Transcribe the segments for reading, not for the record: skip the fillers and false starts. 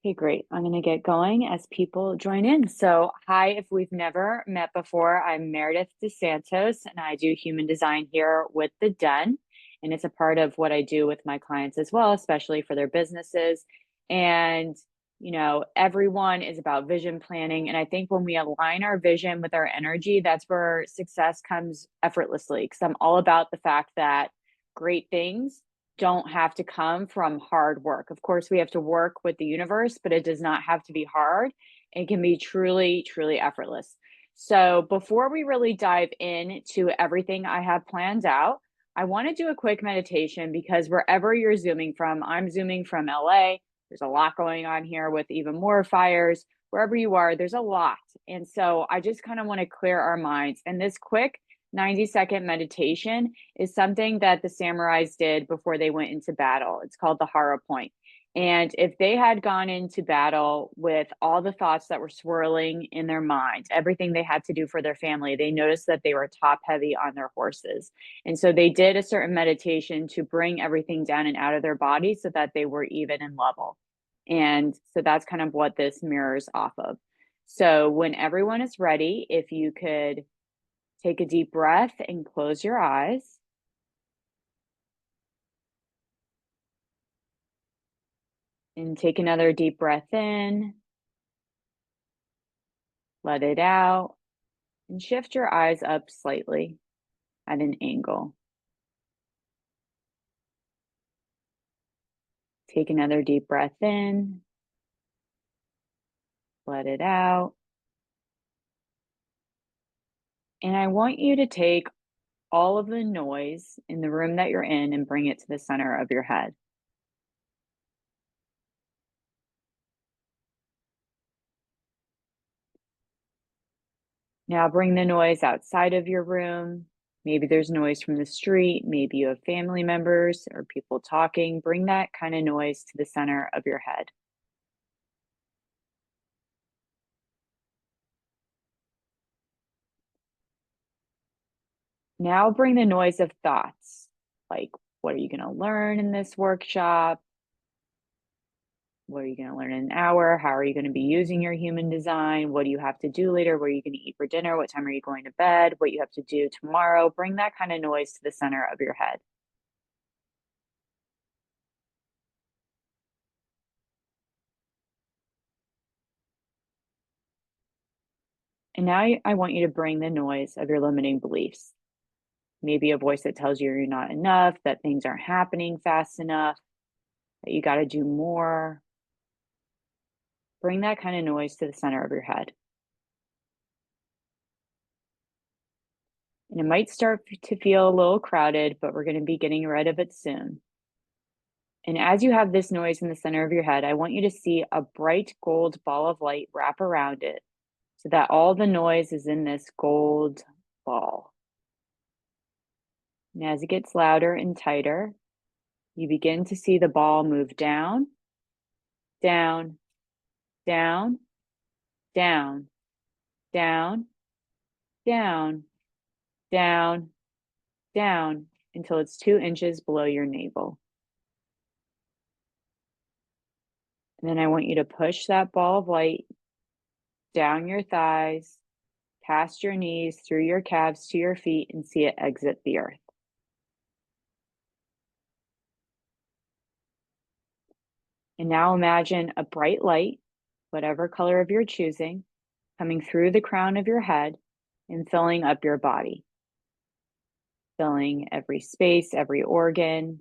Okay, great. I'm going to get going as people join in. So, hi, if we've never met before, I'm Meredith DeSantos, and I do human design here with the Den. And it's a part of what I do with my clients as well, especially for their businesses. And, everyone is about vision planning. And I think when we align our vision with our energy, that's where success comes effortlessly. Because I'm all about the fact that great things don't have to come from hard work. Of course, we have to work with the universe, but it does not have to be hard. It can be truly, truly effortless. So, before we really dive into everything I have planned out, I want to do a quick meditation because wherever you're zooming from, I'm zooming from LA. There's a lot going on here with even more fires. Wherever you are, there's a lot. And so, I just kind of want to clear our minds. And this quick 90-second meditation is something that the samurais did before they went into battle. It's called the Hara Point. And if they had gone into battle with all the thoughts that were swirling in their mind, everything they had to do for their family, they noticed that they were top heavy on their horses. And so they did a certain meditation to bring everything down and out of their body so that they were even and level. And so that's kind of what this mirrors off of. So when everyone is ready, if you could take a deep breath and close your eyes. And take another deep breath in. Let it out. And shift your eyes up slightly at an angle. Take another deep breath in. Let it out. And I want you to take all of the noise in the room that you're in and bring it to the center of your head. Now bring the noise outside of your room. Maybe there's noise from the street. Maybe you have family members or people talking. Bring that kind of noise to the center of your head. Now bring the noise of thoughts, like what are you going to learn in this workshop? What are you going to learn in an hour? How are you going to be using your human design? What do you have to do later? Where are you going to eat for dinner? What time are you going to bed? What you have to do tomorrow? Bring that kind of noise to the center of your head. And now I want you to bring the noise of your limiting beliefs. Maybe a voice that tells you you're not enough, that things aren't happening fast enough, that you got to do more. Bring that kind of noise to the center of your head. And it might start to feel a little crowded, but we're going to be getting rid of it soon. And as you have this noise in the center of your head, I want you to see a bright gold ball of light wrap around it so that all the noise is in this gold ball. And as it gets louder and tighter, you begin to see the ball move down, down, down, down, down, down, down, down, until it's 2 inches below your navel. And then I want you to push that ball of light down your thighs, past your knees, through your calves to your feet, and see it exit the earth. And now imagine a bright light, whatever color of your choosing, coming through the crown of your head and filling up your body, filling every space, every organ,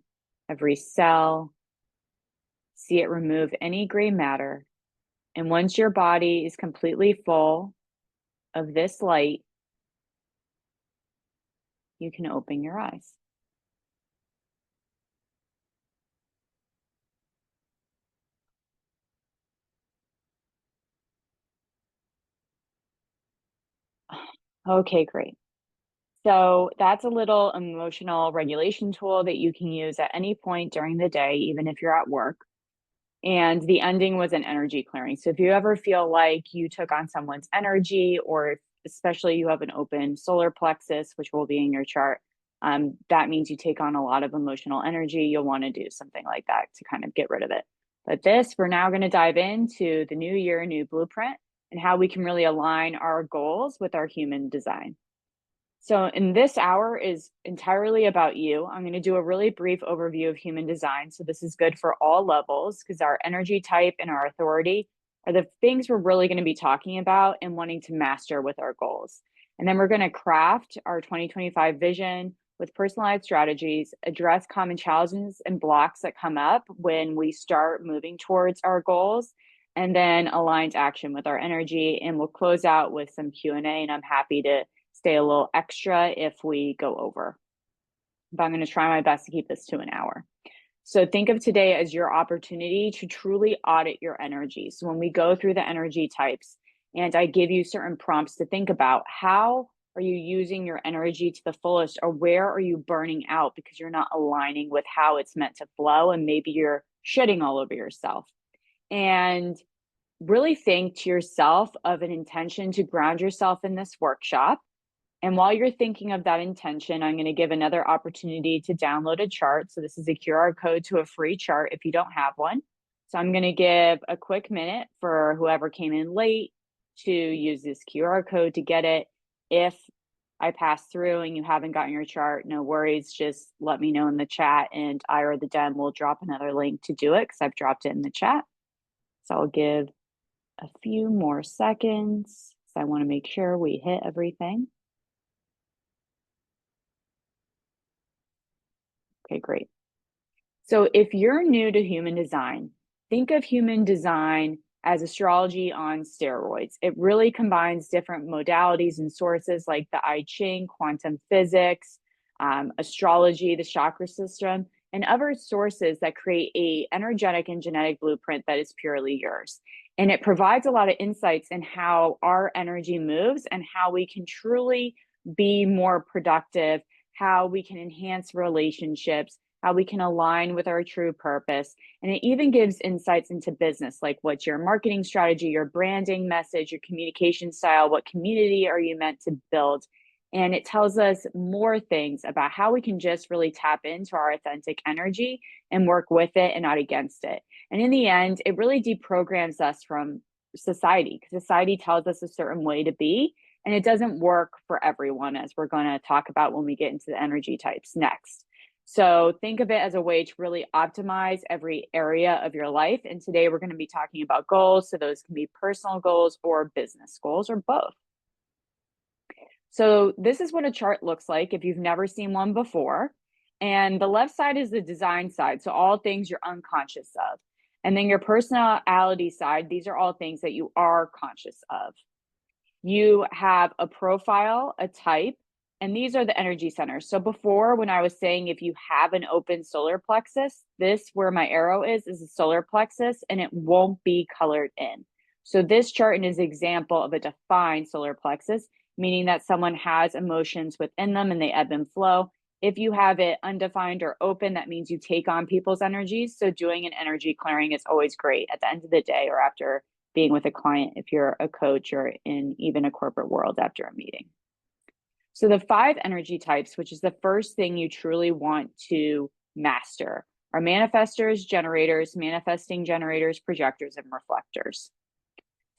every cell. See it remove any gray matter. And once your body is completely full of this light, you can open your eyes. Okay, great. So that's a little emotional regulation tool that you can use at any point during the day, even if you're at work. And the ending was an energy clearing. So if you ever feel like you took on someone's energy, or if, especially you have an open solar plexus, which will be in your chart, that means you take on a lot of emotional energy. You'll want to do something like that to kind of get rid of it. But we're now going to dive into the new year, new blueprint, and how we can really align our goals with our human design. So in this hour is entirely about you. I'm going to do a really brief overview of human design. So this is good for all levels because our energy type and our authority are the things we're really going to be talking about and wanting to master with our goals. And then we're going to craft our 2025 vision with personalized strategies, address common challenges and blocks that come up when we start moving towards our goals, and then aligned action with our energy. And we'll close out with some Q&A, and I'm happy to stay a little extra if we go over. But I'm going to try my best to keep this to an hour. So think of today as your opportunity to truly audit your energy. So when we go through the energy types and I give you certain prompts to think about, how are you using your energy to the fullest, or where are you burning out because you're not aligning with how it's meant to flow, and maybe you're shitting all over yourself. And really think to yourself of an intention to ground yourself in this workshop. And while you're thinking of that intention, I'm going to give another opportunity to download a chart. So this is a QR code to a free chart if you don't have one. So I'm going to give a quick minute for whoever came in late to use this QR code to get it. If I pass through and you haven't gotten your chart, no worries. Just let me know in the chat, and I or the Den will drop another link to do it because I've dropped it in the chat. So I'll give a few more seconds because I want to make sure we hit everything. Okay, great. So if you're new to human design, think of human design as astrology on steroids. It really combines different modalities and sources like the I Ching, quantum physics, astrology, the chakra system, and other sources that create a energetic and genetic blueprint that is purely yours. And it provides a lot of insights in how our energy moves and how we can truly be more productive, how we can enhance relationships, how we can align with our true purpose. And it even gives insights into business, like what's your marketing strategy, your branding message, your communication style, what community are you meant to build? And it tells us more things about how we can just really tap into our authentic energy and work with it and not against it. And in the end, it really deprograms us from society, because society tells us a certain way to be, and it doesn't work for everyone, as we're going to talk about when we get into the energy types next. So think of it as a way to really optimize every area of your life. And today we're going to be talking about goals. So those can be personal goals or business goals or both. So this is what a chart looks like if you've never seen one before. And the left side is the design side. So all things you're unconscious of. And then your personality side, these are all things that you are conscious of. You have a profile, a type, and these are the energy centers. So before, when I was saying if you have an open solar plexus, this where my arrow is a solar plexus, and it won't be colored in. So this chart is an example of a defined solar plexus, meaning that someone has emotions within them and they ebb and flow. If you have it undefined or open, that means you take on people's energies. So doing an energy clearing is always great at the end of the day, or after being with a client, if you're a coach, or in even a corporate world after a meeting. So the 5 energy types, which is the first thing you truly want to master, are manifestors, generators, manifesting generators, projectors, and reflectors.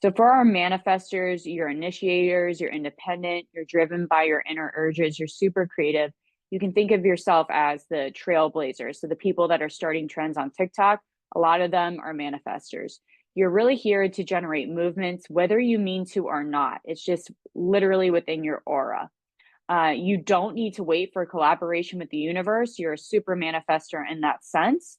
So for our manifestors, you're initiators, you're independent, you're driven by your inner urges, you're super creative. You can think of yourself as the trailblazers. So the people that are starting trends on TikTok, a lot of them are manifestors. You're really here to generate movements, whether you mean to or not. It's just literally within your aura. You don't need to wait for collaboration with the universe. You're a super manifestor in that sense.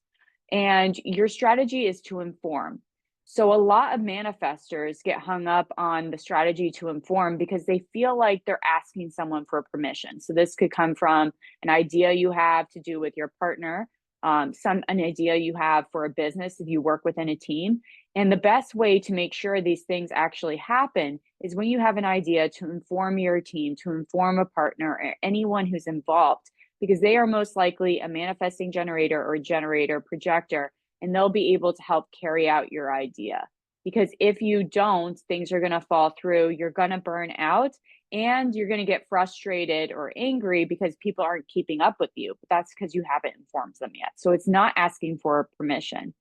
And your strategy is to inform. So a lot of manifestors get hung up on the strategy to inform because they feel like they're asking someone for permission. So this could come from an idea you have to do with your partner, an idea you have for a business if you work within a team. And the best way to make sure these things actually happen is when you have an idea to inform your team, to inform a partner or anyone who's involved, because they are most likely a manifesting generator or generator projector, and they'll be able to help carry out your idea. Because if you don't, things are going to fall through, you're going to burn out, and you're going to get frustrated or angry because people aren't keeping up with you. But that's because you haven't informed them yet. So it's not asking for permission.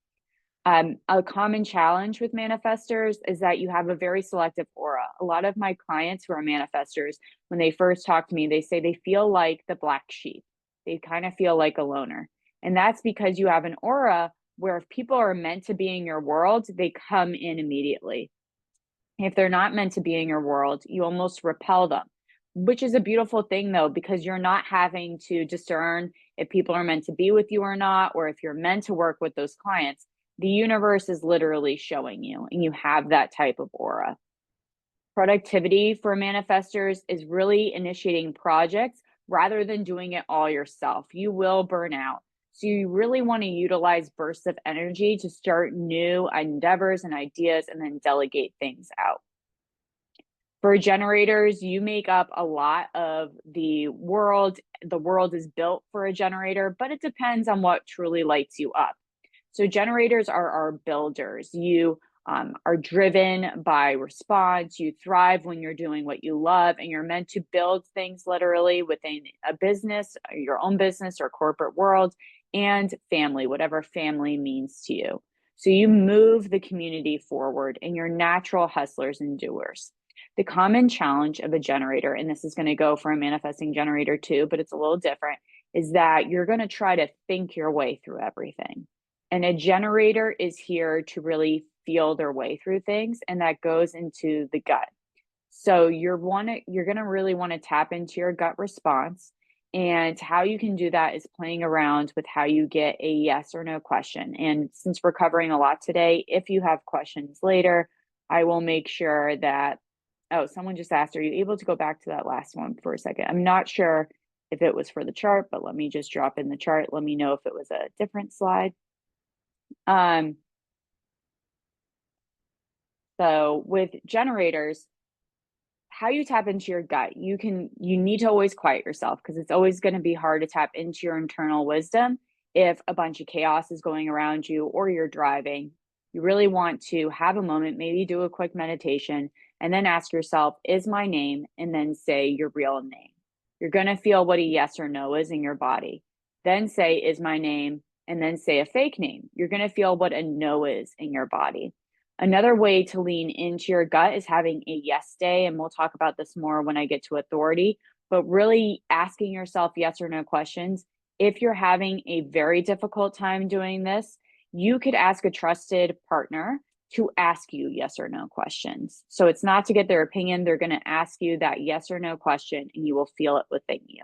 A common challenge with manifestors is that you have a very selective aura. A lot of my clients who are manifestors, when they first talk to me, they say they feel like the black sheep. They kind of feel like a loner. And that's because you have an aura where if people are meant to be in your world, they come in immediately. If they're not meant to be in your world, you almost repel them, which is a beautiful thing though, because you're not having to discern if people are meant to be with you or not, or if you're meant to work with those clients. The universe is literally showing you, and you have that type of aura. Productivity for manifestors is really initiating projects rather than doing it all yourself. You will burn out. So you really want to utilize bursts of energy to start new endeavors and ideas and then delegate things out. For generators, you make up a lot of the world. The world is built for a generator, but it depends on what truly lights you up. So generators are our builders. You are driven by response. You thrive when you're doing what you love, and you're meant to build things literally within a business, your own business or corporate world, and family, whatever family means to you. So you move the community forward, and you're natural hustlers and doers. The common challenge of a generator, and this is going to go for a manifesting generator too, but it's a little different, is that you're going to try to think your way through everything. And a generator is here to really feel their way through things, and that goes into the gut. So you're going to really want to tap into your gut response. And how you can do that is playing around with how you get a yes or no question. And since we're covering a lot today, if you have questions later, I will make sure that, oh, someone just asked, are you able to go back to that last one for a second? I'm not sure if it was for the chart, but let me just drop in the chart. Let me know if it was a different slide. So with generators, how you tap into your gut, you need to always quiet yourself, because it's always going to be hard to tap into your internal wisdom if a bunch of chaos is going around you or you're driving. You really want to have a moment, maybe do a quick meditation, and then ask yourself, is my name? And then say your real name. You're going to feel what a yes or no is in your body. Then say, is my name? And then say a fake name. You're going to feel what a no is in your body. Another way to lean into your gut is having a yes day. And we'll talk about this more when I get to authority, but really asking yourself yes or no questions. If you're having a very difficult time doing this, you could ask a trusted partner to ask you yes or no questions. So it's not to get their opinion. They're going to ask you that yes or no question, and you will feel it within you.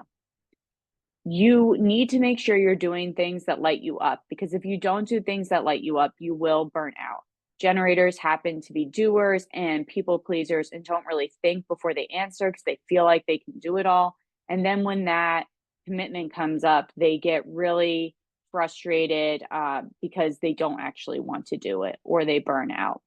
You need to make sure you're doing things that light you up, because if you don't do things that light you up, you will burn out. Generators happen to be doers and people pleasers and don't really think before they answer, because they feel like they can do it all. And then when that commitment comes up, they get really frustrated because they don't actually want to do it, or they burn out.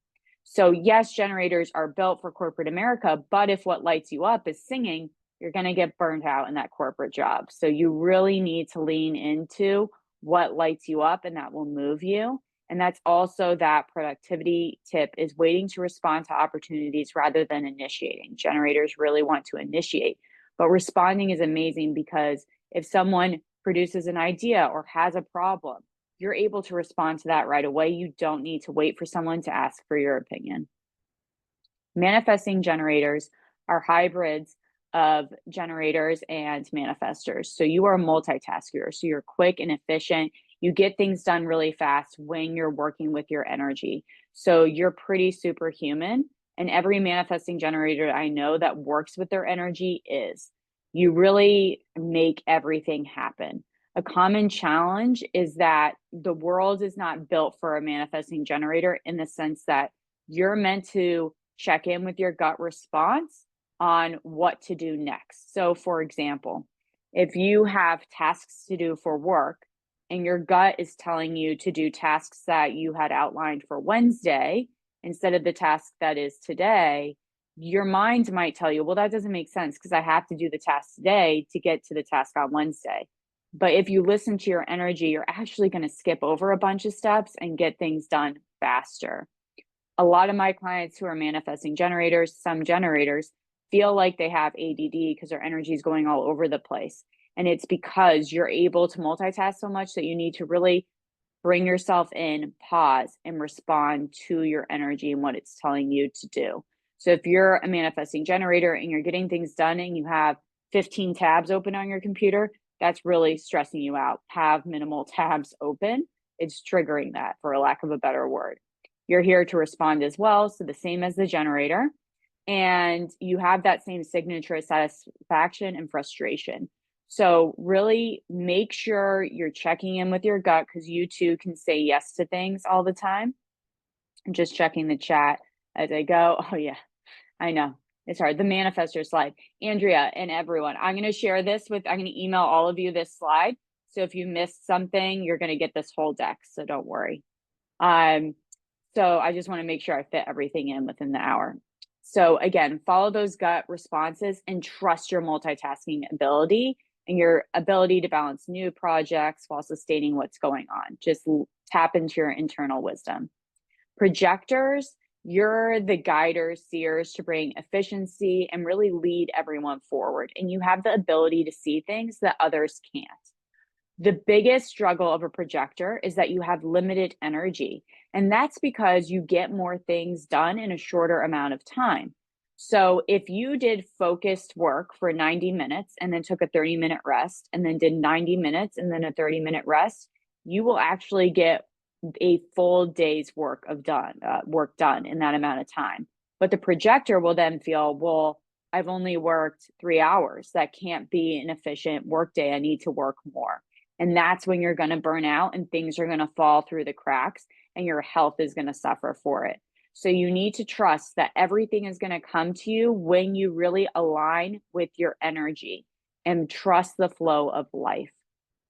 So yes, generators are built for corporate America, but if what lights you up is singing, you're going to get burned out in that corporate job. So you really need to lean into what lights you up, and that will move you. And that's also that productivity tip, is waiting to respond to opportunities rather than initiating. Generators really want to initiate, but responding is amazing, because if someone produces an idea or has a problem, you're able to respond to that right away. You don't need to wait for someone to ask for your opinion. Manifesting generators are hybrids of generators and manifestors. So you are a multitasker. So you're quick and efficient. You get things done really fast when you're working with your energy. So you're pretty superhuman. And every manifesting generator I know that works with their energy is. You really make everything happen. A common challenge is that the world is not built for a manifesting generator, in the sense that you're meant to check in with your gut response on what to do next. So, for example, if you have tasks to do for work and your gut is telling you to do tasks that you had outlined for Wednesday instead of the task that is today, your mind might tell you, well, that doesn't make sense, because I have to do the task today to get to the task on Wednesday. But if you listen to your energy, you're actually going to skip over a bunch of steps and get things done faster. A lot of my clients who are manifesting generators, some generators, feel like they have ADD because their energy is going all over the place. And it's because you're able to multitask so much that you need to really Bring yourself in, pause, and respond to your energy and what it's telling you to do. So if you're a manifesting generator and you're getting things done and you have 15 tabs open on your computer, that's really stressing you out. Have minimal tabs open. It's triggering that, for a lack of a better word. You're here to respond as well, so the same as the generator. And you have that same signature of satisfaction and frustration. So really make sure you're checking in with your gut, because you too can say yes to things all the time. I'm just checking the chat as I go. Oh yeah, I know. It's hard. The manifestor slide. Andrea and everyone, I'm going to share this I'm going to email all of you this slide. So if you missed something, you're going to get this whole deck. So don't worry. So I just want to make sure I fit everything in within the hour. So again, follow those gut responses and trust your multitasking ability and your ability to balance new projects while sustaining what's going on. Just tap into your internal wisdom. Projectors, you're the guiders, seers to bring efficiency and really lead everyone forward. And you have the ability to see things that others can't. The biggest struggle of a projector is that you have limited energy. And that's because you get more things done in a shorter amount of time. So if you did focused work for 90 minutes and then took a 30-minute rest and then did 90 minutes and then a 30-minute rest, you will actually get a full day's work done in that amount of time. But the projector will then feel, well, I've only worked 3 hours. That can't be an efficient work day. I need to work more. And that's when you're going to burn out and things are going to fall through the cracks and your health is going to suffer for it. So you need to trust that everything is going to come to you when you really align with your energy and trust the flow of life.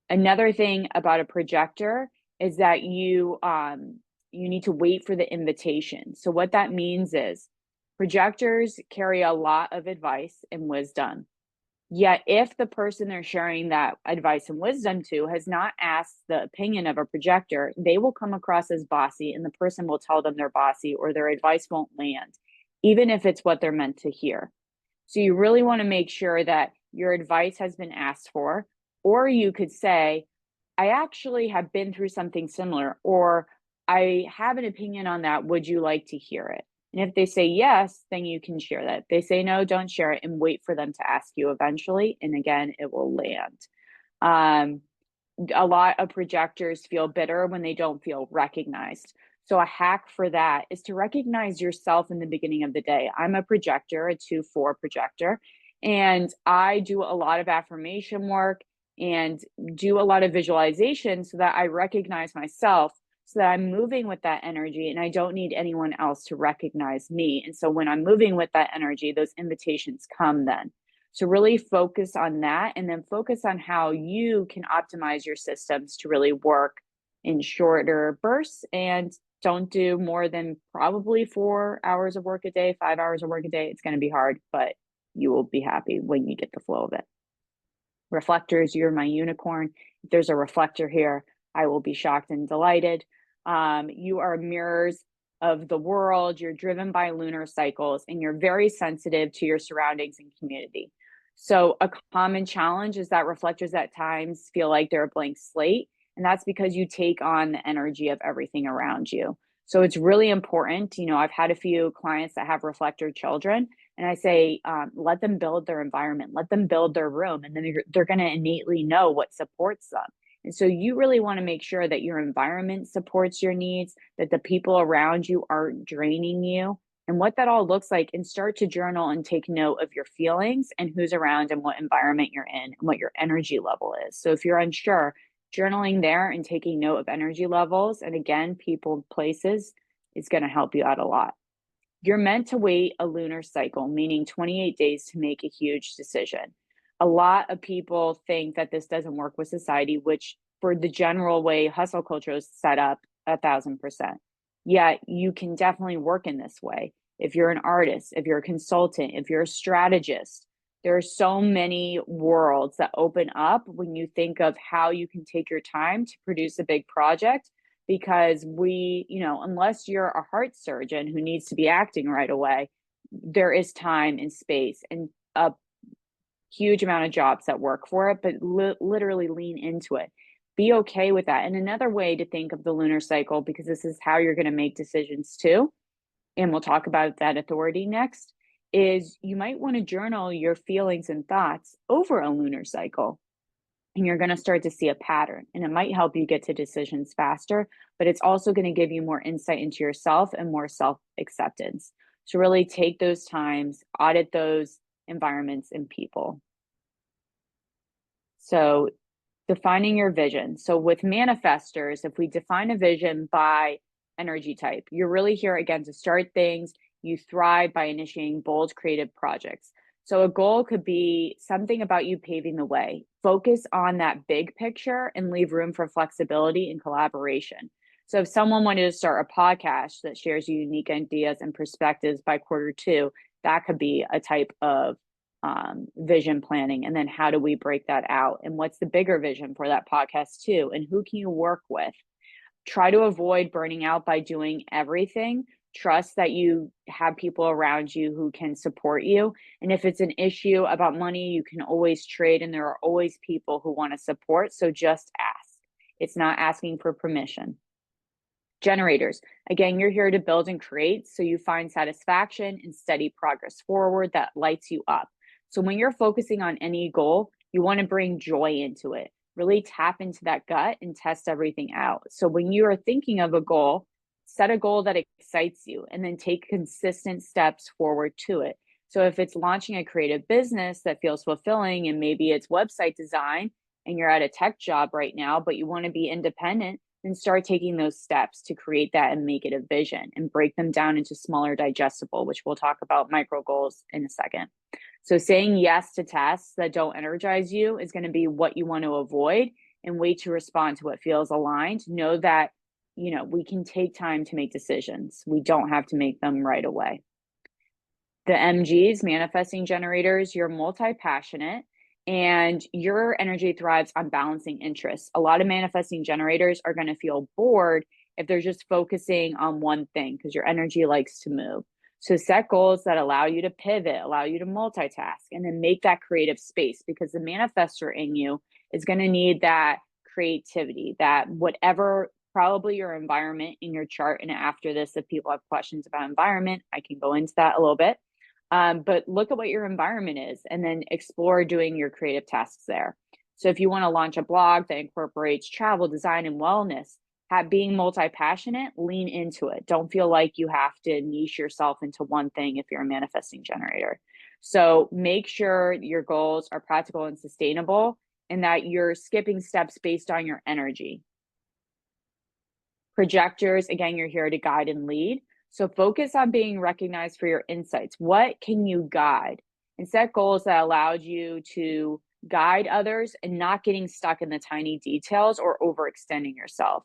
Another thing about a projector is that you need to wait for the invitation. So what that means is projectors carry a lot of advice and wisdom. Yet if the person they're sharing that advice and wisdom to has not asked the opinion of a projector, they will come across as bossy and the person will tell them they're bossy or their advice won't land, even if it's what they're meant to hear. So you really want to make sure that your advice has been asked for, or you could say, I actually have been through something similar, or I have an opinion on that. Would you like to hear it? And if they say yes, then you can share that. If they say no, don't share it and wait for them to ask you eventually. And again, it will land. A lot of projectors feel bitter when they don't feel recognized. So a hack for that is to recognize yourself in the beginning of the day. I'm a projector, a 2-4 projector, and I do a lot of affirmation work and do a lot of visualization so that I recognize myself, so that I'm moving with that energy and I don't need anyone else to recognize me. And so when I'm moving with that energy, those invitations come then. So really focus on that and then focus on how you can optimize your systems to really work in shorter bursts and don't do more than probably 4 hours of work a day, 5 hours of work a day. It's going to be hard, but you will be happy when you get the flow of it. Reflectors, you're my unicorn. If there's a reflector here, I will be shocked and delighted. You are mirrors of the world. You're driven by lunar cycles and you're very sensitive to your surroundings and community. So a common challenge is that reflectors at times feel like they're a blank slate. And that's because you take on the energy of everything around you. So it's really important. I've had a few clients that have reflector children, and I say, let them build their environment, let them build their room, and then they're going to innately know what supports them. And so you really want to make sure that your environment supports your needs, that the people around you aren't draining you, and what that all looks like, and start to journal and take note of your feelings and who's around and what environment you're in and what your energy level is. So if you're unsure, journaling there and taking note of energy levels, and again, people, places, is going to help you out a lot. You're meant to wait a lunar cycle, meaning 28 days to make a huge decision. A lot of people think that this doesn't work with society, which for the general way hustle culture is set up, 1,000%. Yet you can definitely work in this way. If you're an artist, if you're a consultant, if you're a strategist, there are so many worlds that open up when you think of how you can take your time to produce a big project. Because unless you're a heart surgeon who needs to be acting right away, there is time and space and a huge amount of jobs that work for it, but literally lean into it. be okay with that. And another way to think of the lunar cycle, because this is how you're going to make decisions too, and we'll talk about that authority next, is you might want to journal your feelings and thoughts over a lunar cycle. And you're going to start to see a pattern, and it might help you get to decisions faster, but it's also going to give you more insight into yourself and more self acceptance. So, really take those times, audit those environments and people. So, defining your vision. So, with manifestors, if we define a vision by energy type, you're really here again to start things. You thrive by initiating bold, creative projects. So, a goal could be something about you paving the way. Focus on that big picture and leave room for flexibility and collaboration. So, if someone wanted to start a podcast that shares unique ideas and perspectives by quarter 2, that could be a type of vision planning. And then how do we break that out? And what's the bigger vision for that podcast too? And who can you work with? Try to avoid burning out by doing everything. Trust that you have people around you who can support you. And if it's an issue about money, you can always trade, and there are always people who want to support. So just ask. It's not asking for permission. Generators, again, you're here to build and create, so you find satisfaction and steady progress forward that lights you up. So when you're focusing on any goal, you want to bring joy into it. Really tap into that gut and test everything out. So when you are thinking of a goal, set a goal that excites you and then take consistent steps forward to it. So if it's launching a creative business that feels fulfilling, and maybe it's website design and you're at a tech job right now, but you want to be independent, then start taking those steps to create that and make it a vision and break them down into smaller, digestible, which we'll talk about micro goals in a second. So saying yes to tasks that don't energize you is going to be what you want to avoid, and wait to respond to what feels aligned. Know that, we can take time to make decisions. We don't have to make them right away. The MGs, manifesting generators, you're multi-passionate and your energy thrives on balancing interests. A lot of manifesting generators are going to feel bored if they're just focusing on one thing, because your energy likes to move. So set goals that allow you to pivot, allow you to multitask, and then make that creative space, because the manifestor in you is going to need that creativity, that whatever, probably your environment in your chart. And after this, if people have questions about environment, I can go into that a little bit. But look at what your environment is and then explore doing your creative tasks there. So if you want to launch a blog that incorporates travel, design, and wellness, being multi-passionate, lean into it. Don't feel like you have to niche yourself into one thing if you're a manifesting generator. So make sure your goals are practical and sustainable, and that you're skipping steps based on your energy. Projectors, again, you're here to guide and lead. So focus on being recognized for your insights. What can you guide? And set goals that allowed you to guide others and not getting stuck in the tiny details or overextending yourself.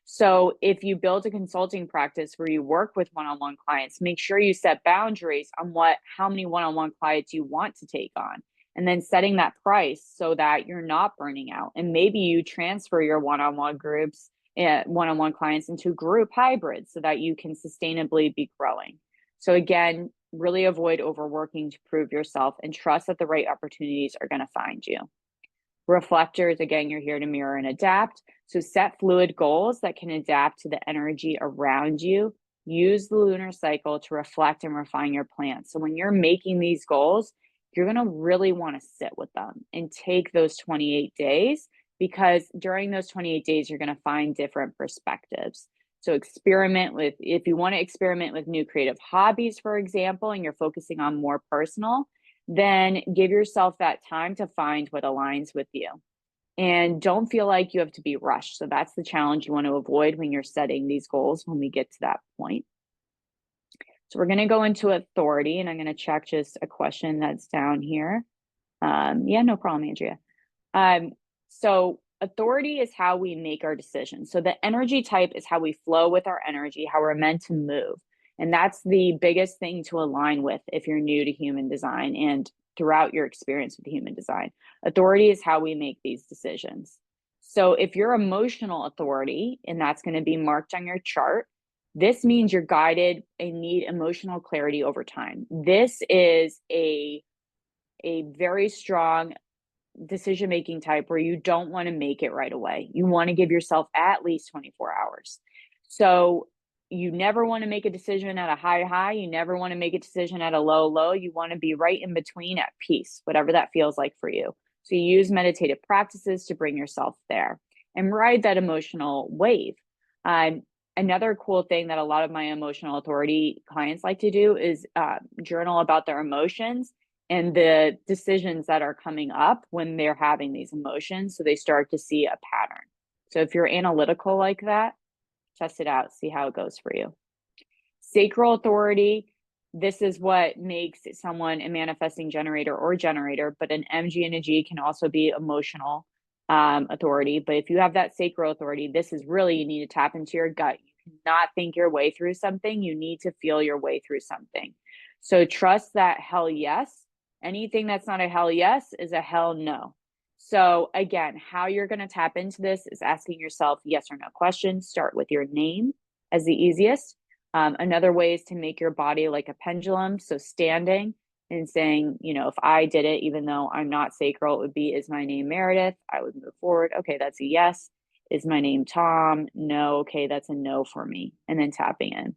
So if you build a consulting practice where you work with one-on-one clients, make sure you set boundaries on how many one-on-one clients you want to take on, and then setting that price so that you're not burning out. And maybe you transfer your one-on-one groups, one-on-one clients, into group hybrids so that you can sustainably be growing. So again, really avoid overworking to prove yourself, and trust that the right opportunities are going to find you. Reflectors, again, you're here to mirror and adapt. So set fluid goals that can adapt to the energy around you. Use the lunar cycle to reflect and refine your plans. So when you're making these goals, you're going to really want to sit with them and take those 28 days, because during those 28 days, you're going to find different perspectives. So if you want to experiment with new creative hobbies, for example, and you're focusing on more personal, then give yourself that time to find what aligns with you. And don't feel like you have to be rushed. So that's the challenge you want to avoid when you're setting these goals when we get to that point. So we're going to go into authority, and I'm going to check just a question that's down here. Yeah, no problem, Andrea. So authority is how we make our decisions. So the energy type is how we flow with our energy, how we're meant to move. And that's the biggest thing to align with if you're new to human design and throughout your experience with human design. Authority is how we make these decisions. So if you're emotional authority, and that's going to be marked on your chart, this means you're guided and need emotional clarity over time. This is a very strong decision-making type where you don't want to make it right away. You want to give yourself at least 24 hours. So you never want to make a decision at a high high. You never want to make a decision at a low low. You want to be right in between at peace, whatever that feels like for you. So you use meditative practices to bring yourself there and ride that emotional wave. Another cool thing that a lot of my emotional authority clients like to do is journal about their emotions and the decisions that are coming up when they're having these emotions. So they start to see a pattern. So if you're analytical like that, test it out, see how it goes for you. Sacral authority. This is what makes someone a manifesting generator or generator, but an MG and a G can also be emotional authority. But if you have that sacral authority, this is really, you need to tap into your gut. You cannot think your way through something. You need to feel your way through something. So trust that hell yes. Anything that's not a hell yes is a hell no. So again, how you're going to tap into this is asking yourself yes or no questions. Start with your name as the easiest. Another way is to make your body like a pendulum. So standing and saying, you know, if I did it, even though I'm not sacral, it would be, is my name Meredith? I would move forward. Okay, that's a yes. Is my name Tom? No. Okay, that's a no for me. And then tapping in.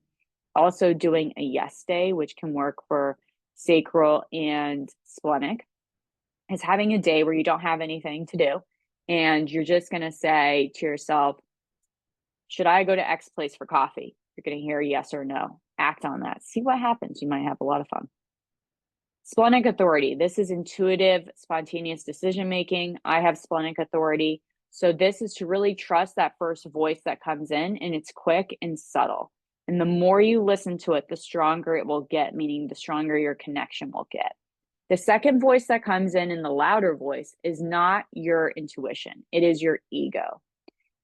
Also doing a yes day, which can work for sacral and splenic, is having a day where you don't have anything to do. And you're just going to say to yourself, should I go to X place for coffee? You're going to hear yes or no. Act on that. See what happens. You might have a lot of fun. Splenic authority. This is intuitive, spontaneous decision making. I have splenic authority. So this is to really trust that first voice that comes in, and it's quick and subtle. And the more you listen to it, the stronger it will get, meaning the stronger your connection will get. The second voice that comes in the louder voice, is not your intuition. It is your ego.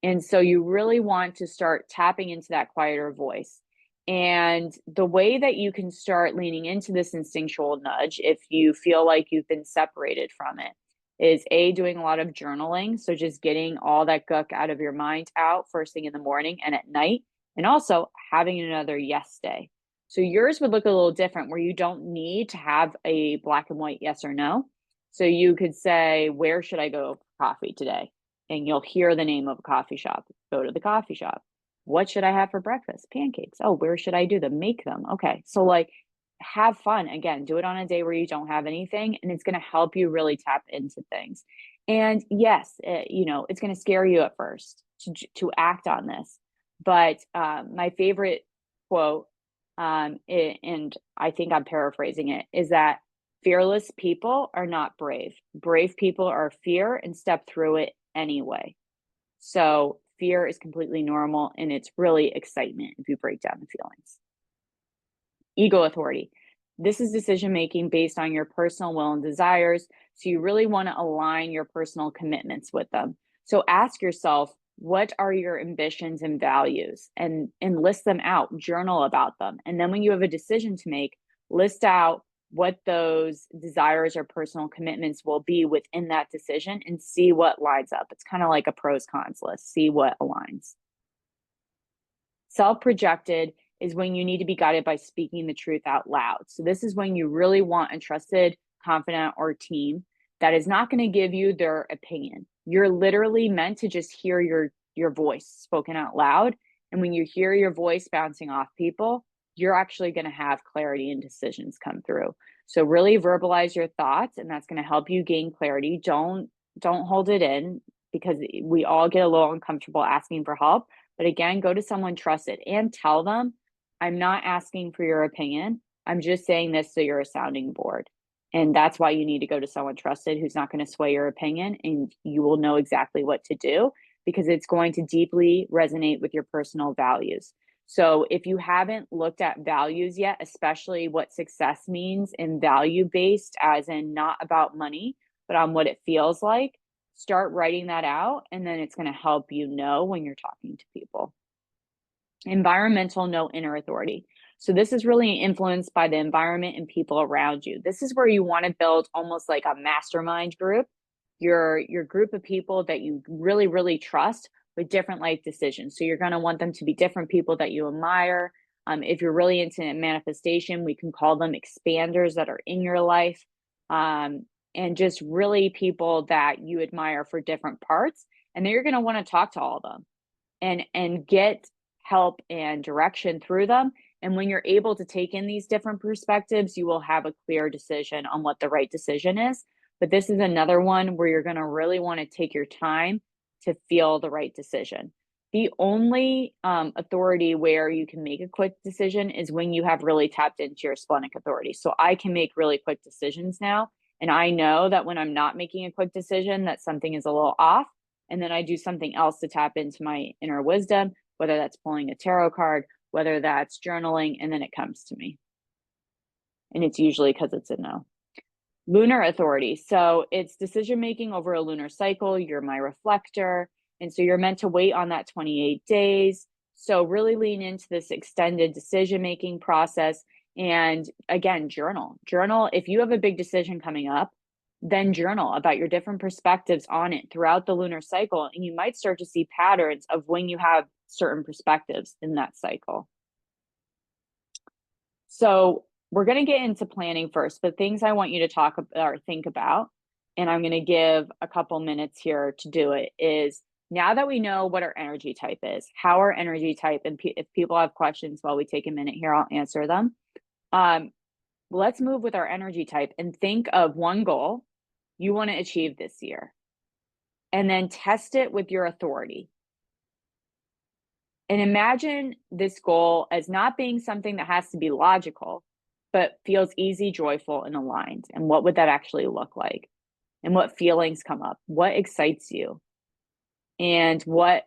And so you really want to start tapping into that quieter voice. And the way that you can start leaning into this instinctual nudge, if you feel like you've been separated from it, is doing a lot of journaling. So just getting all that guck out of your mind out first thing in the morning and at night, and also having another yes day. So yours would look a little different, where you don't need to have a black and white yes or no. So you could say, where should I go for coffee today? And you'll hear the name of a coffee shop. Go to the coffee shop. What should I have for breakfast? Pancakes. Oh, where should I do them? Make them. Okay. So like, have fun. Again, do it on a day where you don't have anything, and it's going to help you really tap into things. And yes, it's going to scare you at first to act on this. But my favorite quote, and I think I'm paraphrasing it, is that fearless people are not brave. Brave people are fear and step through it anyway. So fear is completely normal, and it's really excitement if you break down the feelings. Ego authority. This is decision making based on your personal will and desires. So you really want to align your personal commitments with them. So ask yourself, what are your ambitions and values, and list them out, journal about them. And then when you have a decision to make, list out what those desires or personal commitments will be within that decision, and see what lines up. It's kind of like a pros cons list, see what aligns. Self-projected is when you need to be guided by speaking the truth out loud. So this is when you really want a trusted confidant or team that is not going to give you their opinion. You're literally meant to just hear your voice spoken out loud. And when you hear your voice bouncing off people, you're actually going to have clarity and decisions come through. So really verbalize your thoughts, and that's going to help you gain clarity. Don't hold it in, because we all get a little uncomfortable asking for help. But again, go to someone trusted and tell them, I'm not asking for your opinion. I'm just saying this so you're a sounding board. And that's why you need to go to someone trusted who's not going to sway your opinion, and you will know exactly what to do, because it's going to deeply resonate with your personal values. So if you haven't looked at values yet, especially what success means in value-based, as in not about money, but on what it feels like, start writing that out, and then it's going to help you know when you're talking to people. Environmental, no inner authority. So this is really influenced by the environment and people around you. This is where you want to build almost like a mastermind group, your group of people that you really, really trust with different life decisions. So you're going to want them to be different people that you admire. If you're really into manifestation, we can call them expanders that are in your life. and just really people that you admire for different parts. And then you're going to want to talk to all of them and get help and direction through them. And when you're able to take in these different perspectives, you will have a clear decision on what the right decision is. But this is another one where you're going to really want to take your time to feel the right decision. The only authority where you can make a quick decision is when you have really tapped into your splenic authority. So I can make really quick decisions now. And I know that when I'm not making a quick decision, that something is a little off. And then I do something else to tap into my inner wisdom, whether that's pulling a tarot card, whether that's journaling, and then it comes to me. And it's usually because it's a no. Lunar authority. So it's decision making over a lunar cycle. You're my reflector. And so you're meant to wait on that 28 days. So really lean into this extended decision making process. And again, journal. Journal. If you have a big decision coming up, then journal about your different perspectives on it throughout the lunar cycle. And you might start to see patterns of when you have certain perspectives in that cycle. So we're going to get into planning first, but things I want you to talk about or think about, and I'm going to give a couple minutes here to do it, is now that we know what our energy type is, how our energy type, and if people have questions while we take a minute here, I'll answer them. Let's move with our energy type and think of one goal you want to achieve this year, and then test it with your authority. And imagine this goal as not being something that has to be logical, but feels easy, joyful, and aligned. And what would that actually look like? And what feelings come up? What excites you? And what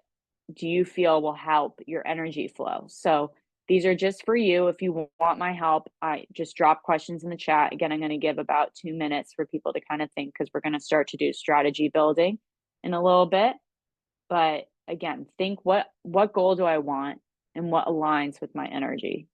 do you feel will help your energy flow? So these are just for you. If you want my help, I just drop questions in the chat. Again, I'm going to give about 2 minutes for people to kind of think, because we're going to start to do strategy building in a little bit. But again, think what goal do I want and what aligns with my energy?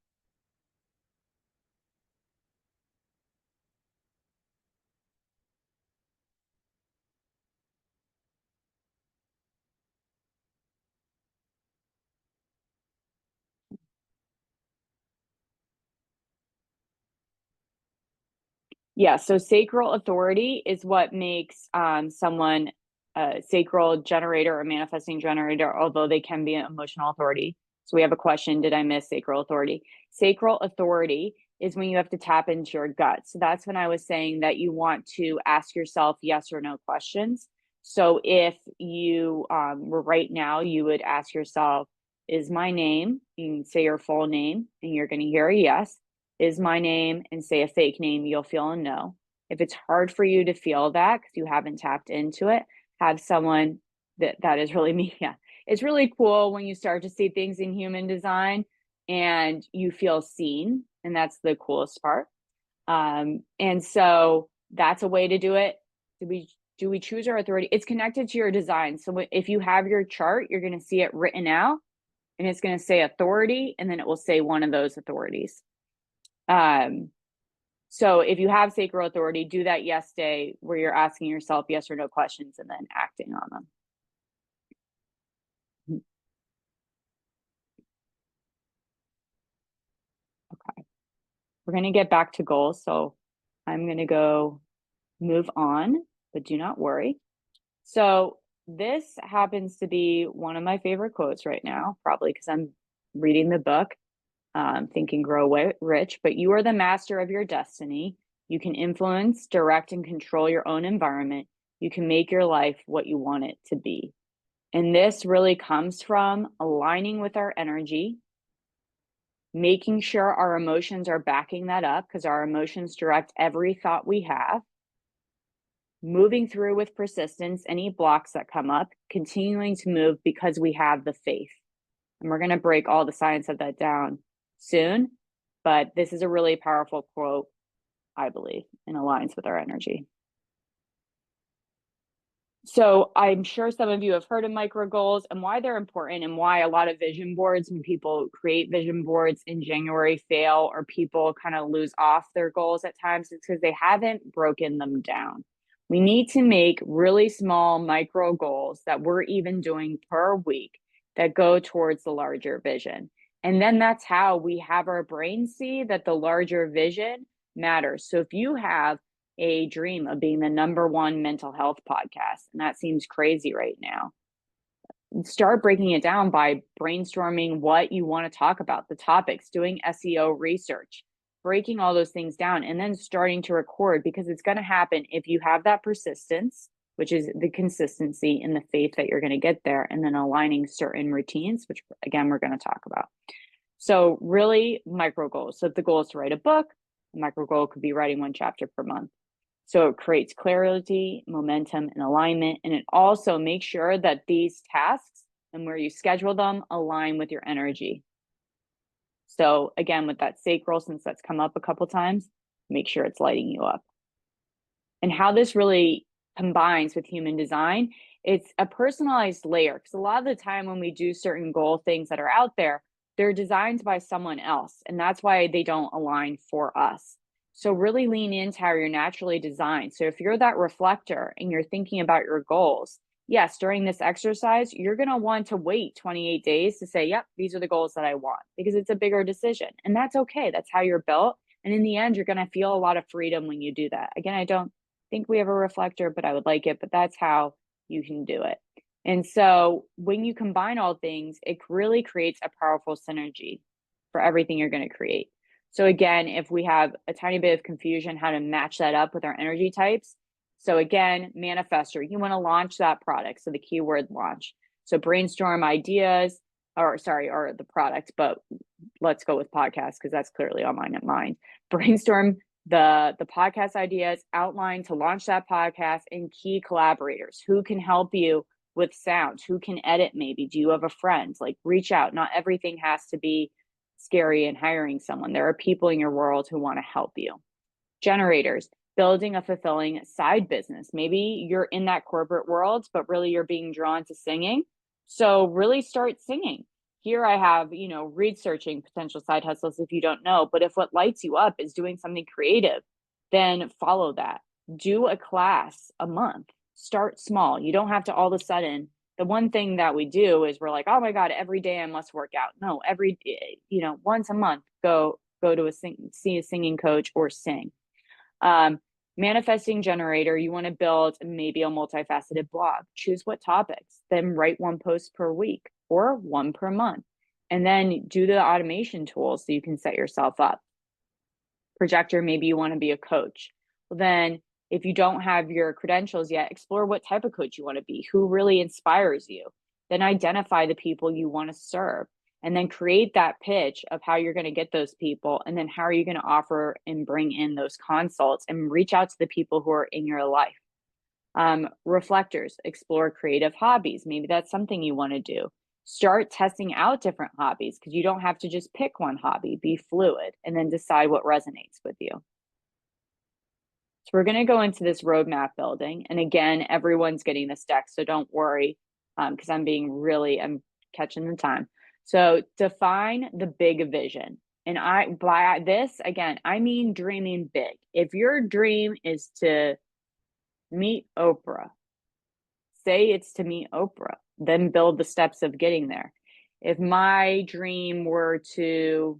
Yeah, so sacral authority is what makes someone a sacral generator or manifesting generator, although they can be an emotional authority. So we have a question, did I miss sacral authority? Sacral authority is when you have to tap into your gut. So that's when I was saying that you want to ask yourself yes or no questions. So if you were right now, you would ask yourself, is my name, you can say your full name, and you're going to hear a yes. Is my name, and say a fake name, you'll feel a no. If it's hard for you to feel that because you haven't tapped into it, have someone that is really me. Yeah. It's really cool when you start to see things in human design and you feel seen. And that's the coolest part. And so that's a way to do it. Do we choose our authority? It's connected to your design. So if you have your chart, you're going to see it written out, and it's going to say authority, and then it will say one of those authorities. So if you have sacral authority, do that yes day where you're asking yourself yes or no questions and then acting on them. Okay. We're going to get back to goals. So I'm going to go move on, but do not worry. So this happens to be one of my favorite quotes right now, probably because I'm reading the book, Think and Grow Rich, but you are the master of your destiny. You can influence, direct, and control your own environment. You can make your life what you want it to be. And this really comes from aligning with our energy, making sure our emotions are backing that up, because our emotions direct every thought we have, moving through with persistence, any blocks that come up, continuing to move because we have the faith. And we're going to break all the science of that down soon, but this is a really powerful quote, I believe, and aligns with our energy. So I'm sure some of you have heard of micro goals and why they're important, and why a lot of vision boards, when people create vision boards in January, fail, or people kind of lose off their goals at times. It's because they haven't broken them down. We need to make really small micro goals that we're even doing per week that go towards the larger vision. And then that's how we have our brain see that the larger vision matters. So if you have a dream of being the #1 mental health podcast, and that seems crazy right now. Start breaking it down by brainstorming what you want to talk about, the topics, doing SEO research, breaking all those things down, and then starting to record, because it's going to happen if you have that persistence, which is the consistency and the faith that you're going to get there, and then aligning certain routines, which again, we're going to talk about. So really micro goals. So if the goal is to write a book, a micro goal could be writing 1 chapter per month. So it creates clarity, momentum, and alignment. And it also makes sure that these tasks and where you schedule them align with your energy. So again, with that sacral, since that's come up a couple times, make sure it's lighting you up. And how this really combines with human design, it's a personalized layer. Because a lot of the time when we do certain goal things that are out there, they're designed by someone else. And that's why they don't align for us. So really lean into how you're naturally designed. So if you're that reflector and you're thinking about your goals, yes, during this exercise, you're going to want to wait 28 days to say, yep, these are the goals that I want, because it's a bigger decision. And that's okay. That's how you're built. And in the end, you're going to feel a lot of freedom when you do that. Again, I don't think we have a reflector, but I would like it, but that's how you can do it. And so when you combine all things, it really creates a powerful synergy for everything you're going to create. So again, if we have a tiny bit of confusion, how to match that up with our energy types. So again, manifestor, you want to launch that product. So the keyword launch. So brainstorm ideas, or the product, but let's go with podcast because that's clearly on my mind. Brainstorm the podcast ideas, outline to launch that podcast, and key collaborators who can help you with sound, who can edit. Maybe do you have a friend? Like, reach out. Not everything has to be scary and hiring someone. There are people in your world who want to help you. Generators, building a fulfilling side business. Maybe you're in that corporate world, but really you're being drawn to singing. So really start singing. Here I have, researching potential side hustles if you don't know, but if what lights you up is doing something creative, then follow that. Do a class a month. Start small. You don't have to all of a sudden. The one thing that we do is we're like, oh my God, every day I must work out. No, every day, once a month, go to see a singing coach or sing. Manifesting generator, you want to build maybe a multifaceted blog. Choose what topics, then write 1 post per week or 1 per month, and then do the automation tools so you can set yourself up. Projector, maybe you want to be a coach. Well, then if you don't have your credentials yet, explore what type of coach you want to be, who really inspires you. Then identify the people you want to serve, and then create that pitch of how you're going to get those people. And then how are you going to offer and bring in those consults and reach out to the people who are in your life. Reflectors, explore creative hobbies. Maybe that's something you want to do. Start testing out different hobbies, because you don't have to just pick one hobby. Be fluid and then decide what resonates with you. So we're going to go into this roadmap building. And again, everyone's getting this deck, so don't worry, because I'm catching the time. So define the big vision. And by this, again, I mean dreaming big. If your dream is to meet Oprah, say it's to meet Oprah, then build the steps of getting there. If my dream were to,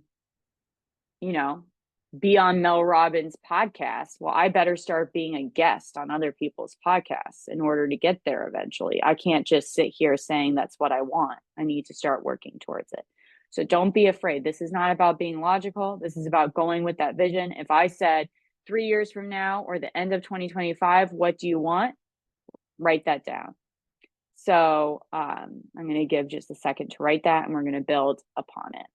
be on Mel Robbins' podcast, well, I better start being a guest on other people's podcasts in order to get there eventually. I can't just sit here saying that's what I want. I need to start working towards it. So don't be afraid. This is not about being logical. This is about going with that vision. If I said 3 years from now or the end of 2025, what do you want? Write that down. So I'm going to give just a second to write that, and we're going to build upon it.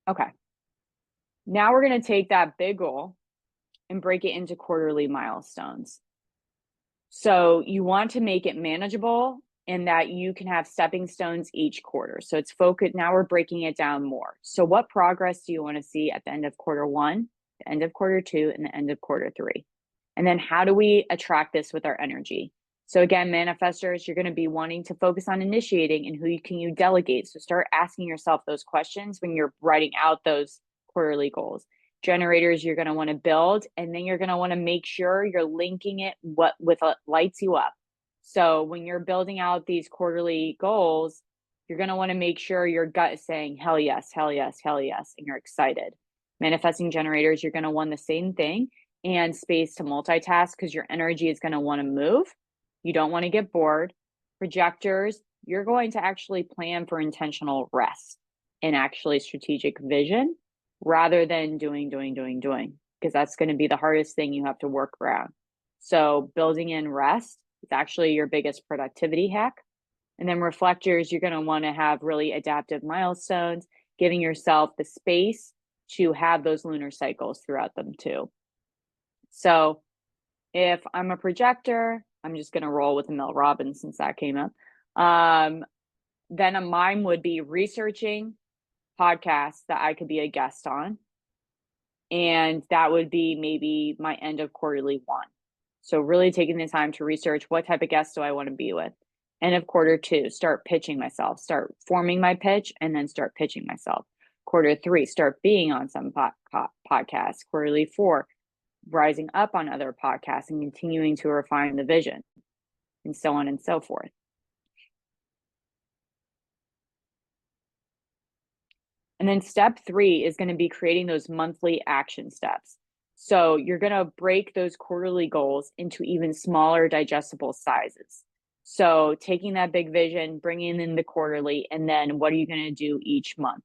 Okay. Now we're going to take that big goal and break it into quarterly milestones. So you want to make it manageable and that you can have stepping stones each quarter. So it's focused. Now we're breaking it down more. So what progress do you want to see at the end of quarter 1, the end of quarter 2, and the end of quarter 3? And then how do we attract this with our energy? So again, manifestors, you're going to be wanting to focus on initiating and who can you delegate. So start asking yourself those questions when you're writing out those quarterly goals. Generators, you're going to want to build, and then you're going to want to make sure you're linking it with what lights you up. So when you're building out these quarterly goals, you're going to want to make sure your gut is saying, hell yes, hell yes, hell yes, and you're excited. Manifesting generators, you're going to want the same thing and space to multitask because your energy is going to want to move. You don't want to get bored. Projectors, you're going to actually plan for intentional rest and actually strategic vision rather than doing, because that's going to be the hardest thing you have to work around. So building in rest is actually your biggest productivity hack. And then reflectors, you're going to want to have really adaptive milestones, giving yourself the space to have those lunar cycles throughout them too. So if I'm a projector, I'm just going to roll with Mel Robbins since that came up. Then mine would be researching podcasts that I could be a guest on. And that would be maybe my end of quarterly one. So really taking the time to research what type of guest do I want to be with. End of quarter two, start pitching myself, start forming my pitch, and then start pitching myself. Quarter three, start being on some podcasts. Quarterly four, rising up on other podcasts and continuing to refine the vision, and so on and so forth. And then step three is going to be creating those monthly action steps. So you're going to break those quarterly goals into even smaller digestible sizes. So taking that big vision, bringing in the quarterly, and then what are you going to do each month?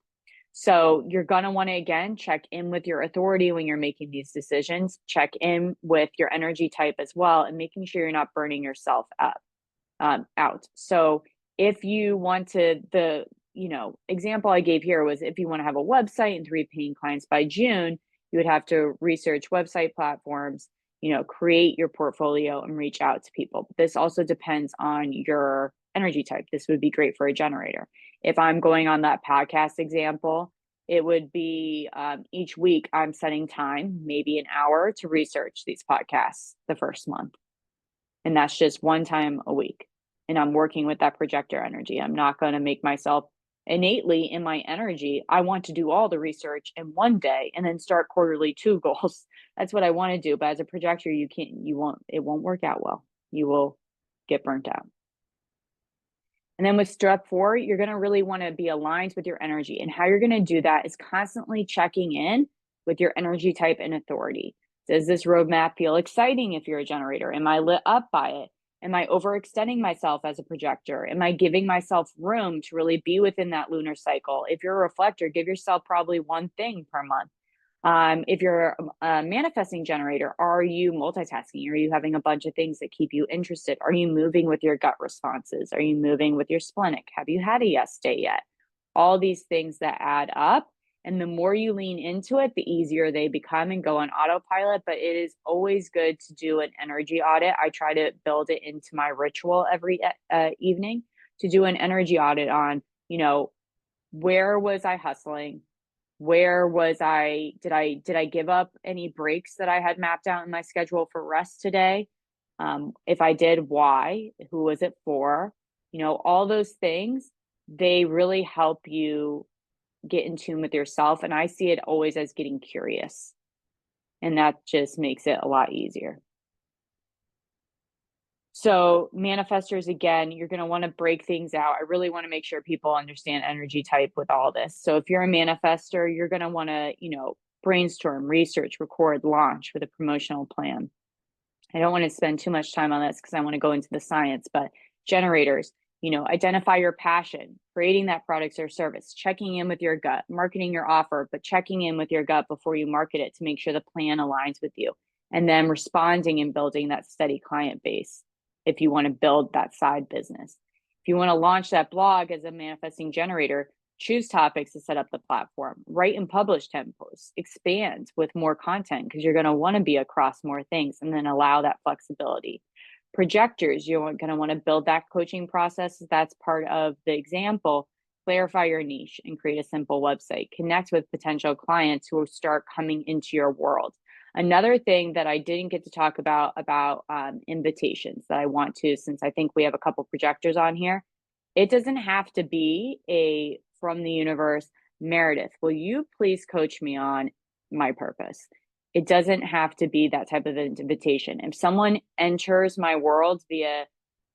So you're going to want to, again, check in with your authority when you're making these decisions, check in with your energy type as well, and making sure you're not burning yourself out. So if you want to, the example I gave here was if you want to have a website and 3 paying clients by June, you would have to research website platforms, create your portfolio and reach out to people. But this also depends on your energy type. This would be great for a generator. If I'm going on that podcast example, it would be each week I'm setting time, maybe an hour, to research these podcasts the first month. And that's just one time a week. And I'm working with that projector energy. I'm not going to make myself innately in my energy. I want to do all the research in one day and then start quarterly 2 goals. That's what I want to do. But as a projector, it won't work out well. You will get burnt out. And then with step 4, you're going to really want to be aligned with your energy. And how you're going to do that is constantly checking in with your energy type and authority. Does this roadmap feel exciting if you're a generator? Am I lit up by it? Am I overextending myself as a projector? Am I giving myself room to really be within that lunar cycle? If you're a reflector, give yourself probably one thing per month. If you're a manifesting generator, are you multitasking? Are you having a bunch of things that keep you interested? Are you moving with your gut responses? Are you moving with your splenic? Have you had a yes day yet? All these things that add up. And the more you lean into it, the easier they become and go on autopilot. But it is always good to do an energy audit. I try to build it into my ritual every evening to do an energy audit on, where was I hustling? Where was I? Did I give up any breaks that I had mapped out in my schedule for rest today? If I did, why? Who was it for? All those things, they really help you get in tune with yourself. And I see it always as getting curious. And that just makes it a lot easier. So manifestors, again, you're going to want to break things out. I really want to make sure people understand energy type with all this. So if you're a manifestor, you're going to want to, brainstorm, research, record, launch with a promotional plan. I don't want to spend too much time on this because I want to go into the science, but generators, identify your passion, creating that product or service, checking in with your gut, marketing your offer, but checking in with your gut before you market it to make sure the plan aligns with you, and then responding and building that steady client base if you want to build that side business. If you want to launch that blog as a manifesting generator, choose topics to set up the platform, write and publish 10 posts, expand with more content because you're going to want to be across more things, and then allow that flexibility. Projectors, you're going to want to build that coaching process. That's part of the example. Clarify your niche and create a simple website. Connect with potential clients who will start coming into your world. Another thing that I didn't get to talk about invitations that I want to, since I think we have a couple projectors on here, it doesn't have to be a from the universe, Meredith, will you please coach me on my purpose? It doesn't have to be that type of invitation. If someone enters my world via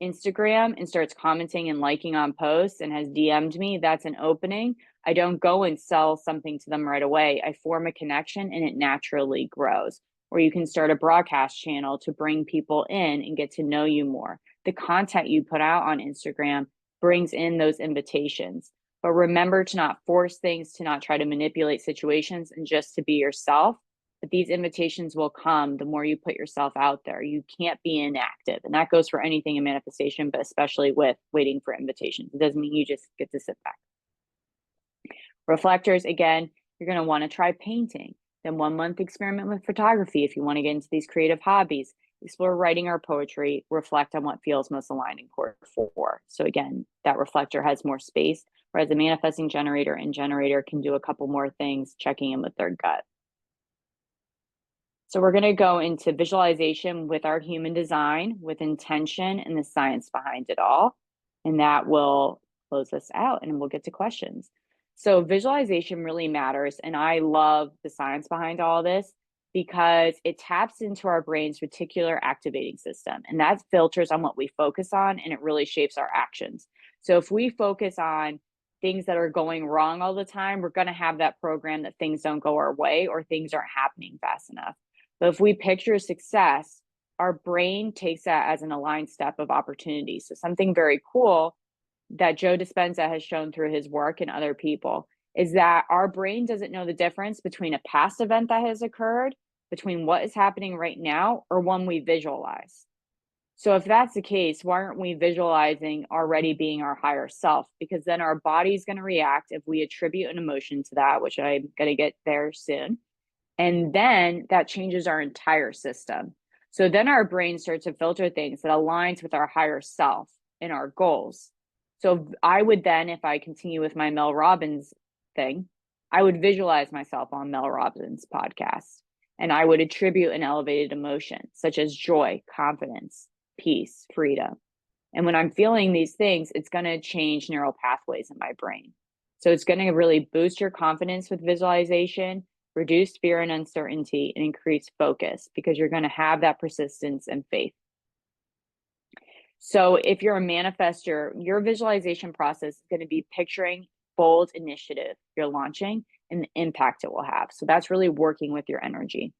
Instagram and starts commenting and liking on posts and has DM'd me, that's an opening. I don't go and sell something to them right away. I form a connection and it naturally grows. Or you can start a broadcast channel to bring people in and get to know you more. The content you put out on Instagram brings in those invitations. But remember to not force things, to not try to manipulate situations, and just to be yourself. But these invitations will come the more you put yourself out there. You can't be inactive. And that goes for anything in manifestation, but especially with waiting for invitations. It doesn't mean you just get to sit back. Reflectors, again, you're going to want to try painting. Then 1 month experiment with photography if you want to get into these creative hobbies. Explore writing or poetry. Reflect on what feels most aligned in quarter 4. So again, that reflector has more space, whereas a manifesting generator and generator can do a couple more things, checking in with their gut. So we're going to go into visualization with our human design, with intention and the science behind it all. And that will close us out and we'll get to questions. So visualization really matters. And I love the science behind all this because it taps into our brain's reticular activating system. And that filters on what we focus on, and it really shapes our actions. So if we focus on things that are going wrong all the time, we're going to have that program that things don't go our way or things aren't happening fast enough. But if we picture success, our brain takes that as an aligned step of opportunity. So something very cool that Joe Dispenza has shown through his work and other people is that our brain doesn't know the difference between a past event that has occurred, between what is happening right now, or one we visualize. So if that's the case, why aren't we visualizing already being our higher self? Because then our body's going to react if we attribute an emotion to that, which I'm going to get there soon. And then that changes our entire system. So then our brain starts to filter things that aligns with our higher self and our goals. So I would then, if I continue with my Mel Robbins thing, I would visualize myself on Mel Robbins' podcast. And I would attribute an elevated emotion, such as joy, confidence, peace, freedom. And when I'm feeling these things, it's going to change neural pathways in my brain. So it's going to really boost your confidence with visualization, reduce fear and uncertainty, and increase focus because you're going to have that persistence and faith. So if you're a manifestor, your visualization process is going to be picturing bold initiative you're launching and the impact it will have. So that's really working with your energy.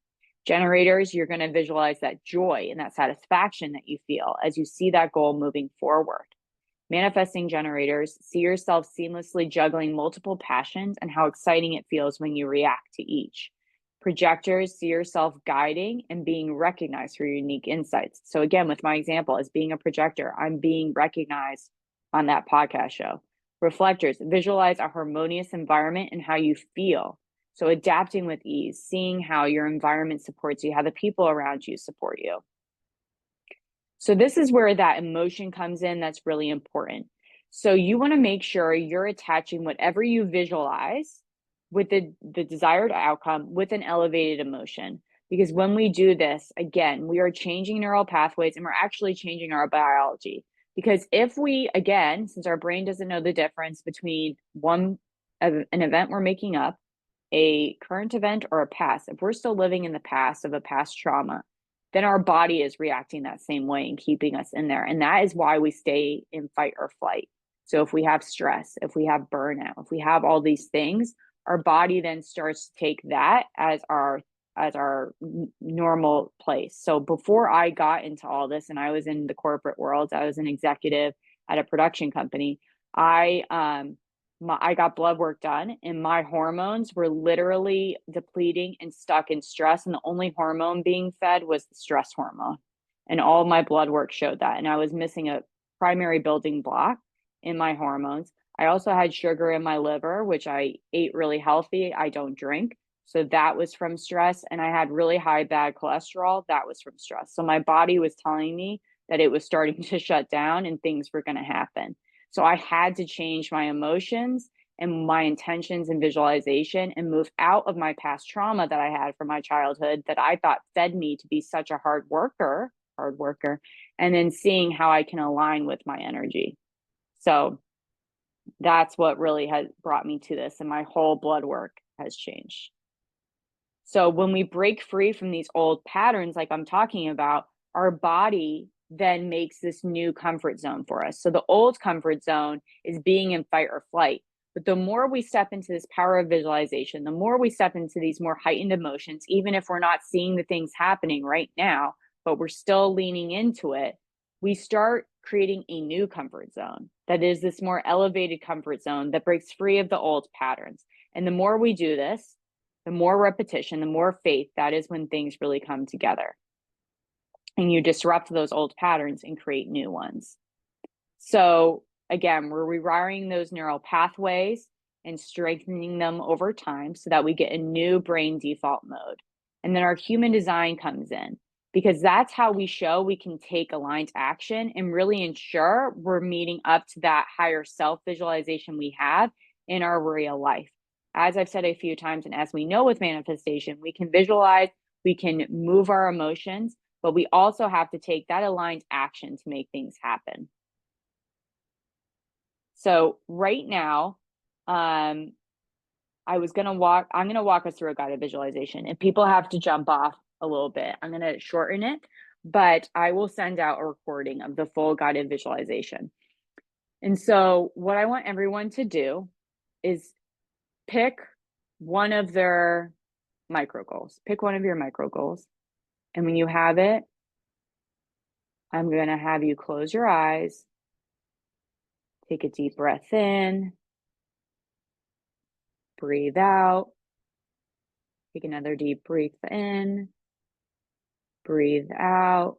Generators, you're going to visualize that joy and that satisfaction that you feel as you see that goal moving forward. Manifesting generators, see yourself seamlessly juggling multiple passions and how exciting it feels when you react to each. Projectors, see yourself guiding and being recognized for your unique insights. So again, with my example as being a projector, I'm being recognized on that podcast show. Reflectors, visualize a harmonious environment and how you feel. So adapting with ease, seeing how your environment supports you, how the people around you support you. So this is where that emotion comes in. That's really important. So you want to make sure you're attaching whatever you visualize with the desired outcome with an elevated emotion. Because when we do this, again, we are changing neural pathways and we're actually changing our biology. Because if we, again, since our brain doesn't know the difference between an event we're making up, a current event, or a past, if we're still living in the past of a past trauma, then our body is reacting that same way and keeping us in there. And that is why we stay in fight or flight. So if we have stress, if we have burnout, if we have all these things, our body then starts to take that as our normal place. So before I got into all this and I was in the corporate world, I was an executive at a production company. I got blood work done and my hormones were literally depleting and stuck in stress. And the only hormone being fed was the stress hormone. And all my blood work showed that. And I was missing a primary building block in my hormones. I also had sugar in my liver, which I ate really healthy. I don't drink. So that was from stress. And I had really high bad cholesterol. That was from stress. So my body was telling me that it was starting to shut down and things were going to happen. So I had to change my emotions and my intentions and visualization and move out of my past trauma that I had from my childhood that I thought fed me to be such a hard worker, and then seeing how I can align with my energy. So that's what really has brought me to this, and my whole blood work has changed. So when we break free from these old patterns, like I'm talking about, our body then makes this new comfort zone for us. So the old comfort zone is being in fight or flight. But the more we step into this power of visualization, the more we step into these more heightened emotions, even if we're not seeing the things happening right now, but we're still leaning into it, we start creating a new comfort zone that is this more elevated comfort zone that breaks free of the old patterns. And the more we do this, the more repetition, the more faith, that is when things really come together. And you disrupt those old patterns and create new ones. So again, we're rewiring those neural pathways and strengthening them over time so that we get a new brain default mode. And then our human design comes in, because that's how we show we can take aligned action and really ensure we're meeting up to that higher self visualization we have in our real life. As I've said a few times, and as we know with manifestation, we can visualize, we can move our emotions, but we also have to take that aligned action to make things happen. So right now, I'm gonna walk us through a guided visualization. If people have to jump off a little bit, I'm gonna shorten it, but I will send out a recording of the full guided visualization. And so what I want everyone to do is pick one of their micro goals. Pick one of your micro goals. And when you have it, I'm going to have you close your eyes, take a deep breath in, breathe out, take another deep breath in, breathe out.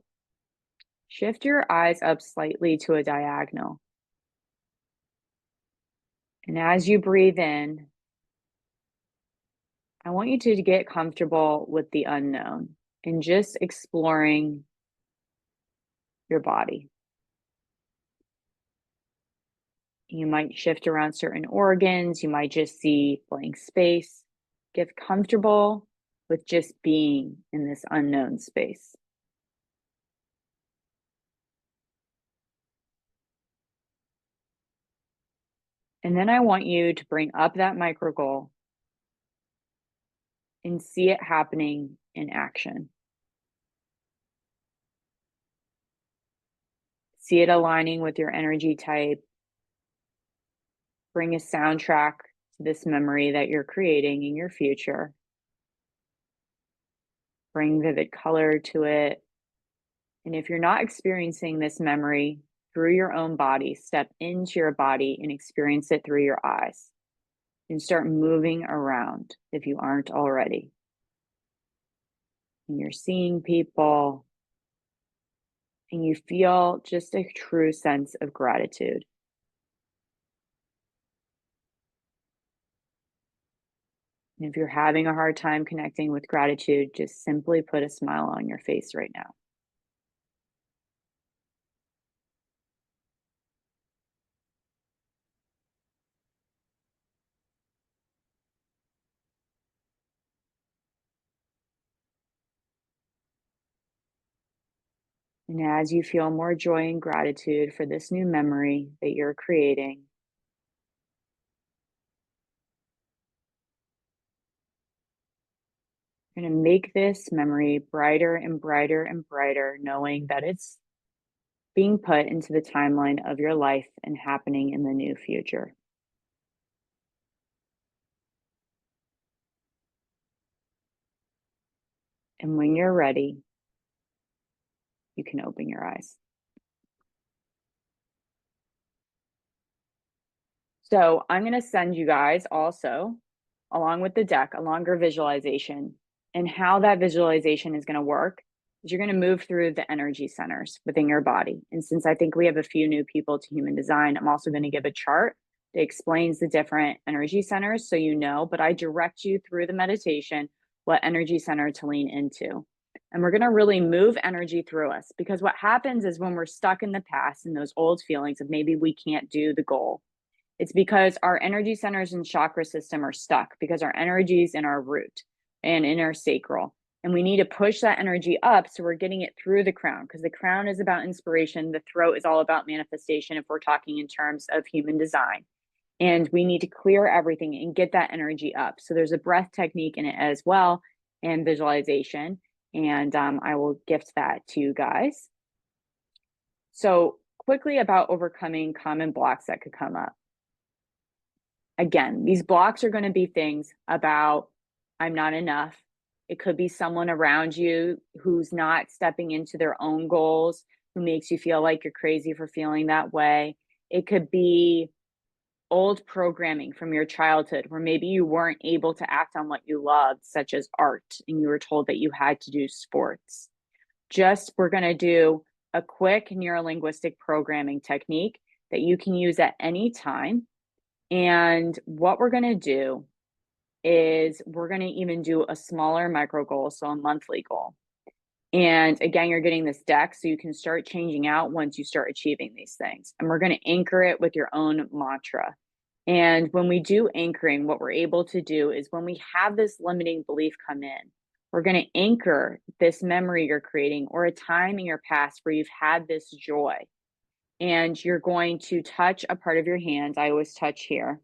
Shift your eyes up slightly to a diagonal. And as you breathe in, I want you to get comfortable with the unknown and just exploring your body. You might shift around certain organs. You might just see blank space. Get comfortable with just being in this unknown space. And then I want you to bring up that micro goal and see it happening in action. See it aligning with your energy type. Bring a soundtrack to this memory that you're creating in your future. Bring vivid color to it. And if you're not experiencing this memory through your own body, step into your body and experience it through your eyes. And start moving around if you aren't already. And you're seeing people, and you feel just a true sense of gratitude. And if you're having a hard time connecting with gratitude, just simply put a smile on your face right now. And as you feel more joy and gratitude for this new memory that you're creating, you're going to make this memory brighter and brighter and brighter, knowing that it's being put into the timeline of your life and happening in the new future. And when you're ready, you can open your eyes. So I'm going to send you guys also, along with the deck, a longer visualization. And how that visualization is going to work is you're going to move through the energy centers within your body. And since I think we have a few new people to human design, I'm also going to give a chart that explains the different energy centers so you know, but I direct you through the meditation what energy center to lean into. And we're going to really move energy through us, because what happens is when we're stuck in the past and those old feelings of maybe we can't do the goal, It's because our energy centers and chakra system are stuck because our energy is in our root and in our sacral. And we need to push that energy up so we're getting it through the crown, because the crown is about inspiration. The throat is all about manifestation if we're talking in terms of human design. And we need to clear everything and get that energy up. So there's a breath technique in it as well, and visualization. And I will gift that to you guys. So quickly about overcoming common blocks that could come up. Again, these blocks are going to be things about I'm not enough. It could be someone around you who's not stepping into their own goals, who makes you feel like you're crazy for feeling that way. It could be old programming from your childhood where maybe you weren't able to act on what you loved, such as art, and you were told that you had to do sports. We're going to do a quick neurolinguistic programming technique that you can use at any time. And what we're going to do is we're going to even do a smaller micro goal, so a monthly goal. And again, you're getting this deck so you can start changing out once you start achieving these things. And we're going to anchor it with your own mantra. And when we do anchoring, what we're able to do is when we have this limiting belief come in, we're going to anchor this memory you're creating or a time in your past where you've had this joy. And you're going to touch a part of your hand. I always touch here.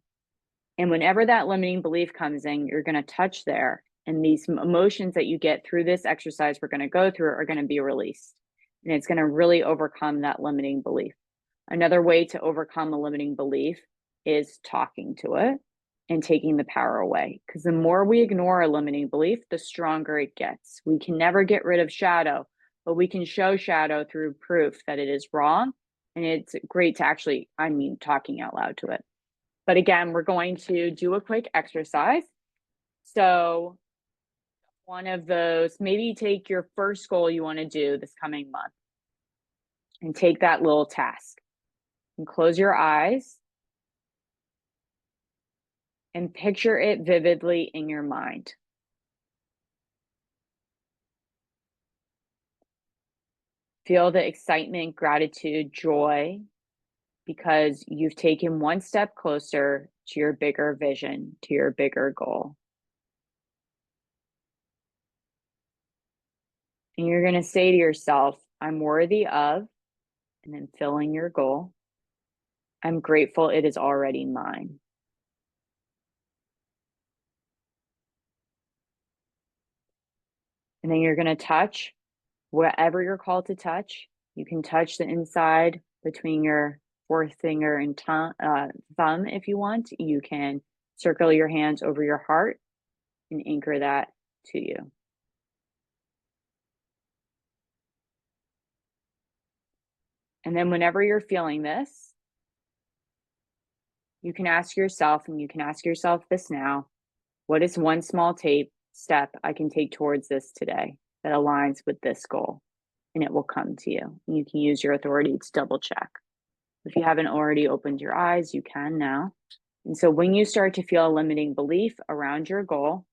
And whenever that limiting belief comes in, you're going to touch there. And these emotions that you get through this exercise we're going to go through are going to be released. And it's going to really overcome that limiting belief. Another way to overcome a limiting belief is talking to it and taking the power away. Because the more we ignore a limiting belief, the stronger it gets. We can never get rid of shadow, but we can show shadow through proof that it is wrong. And it's great to actually, talking out loud to it. But again, we're going to do a quick exercise. So one of those, maybe take your first goal you want to do this coming month and take that little task and close your eyes and picture it vividly in your mind. Feel the excitement, gratitude, joy, because you've taken one step closer to your bigger vision, to your bigger goal. And you're going to say to yourself, I'm worthy of, and then fill in your goal. I'm grateful it is already mine. And then you're going to touch wherever you're called to touch. You can touch the inside between your fourth finger and thumb if you want. You can circle your hands over your heart and anchor that to you. And then whenever you're feeling this, you can ask yourself, and you can ask yourself this now, what is one small step I can take towards this today that aligns with this goal? And it will come to you. And you can use your authority to double check. If you haven't already opened your eyes, you can now. And so when you start to feel a limiting belief around your goal,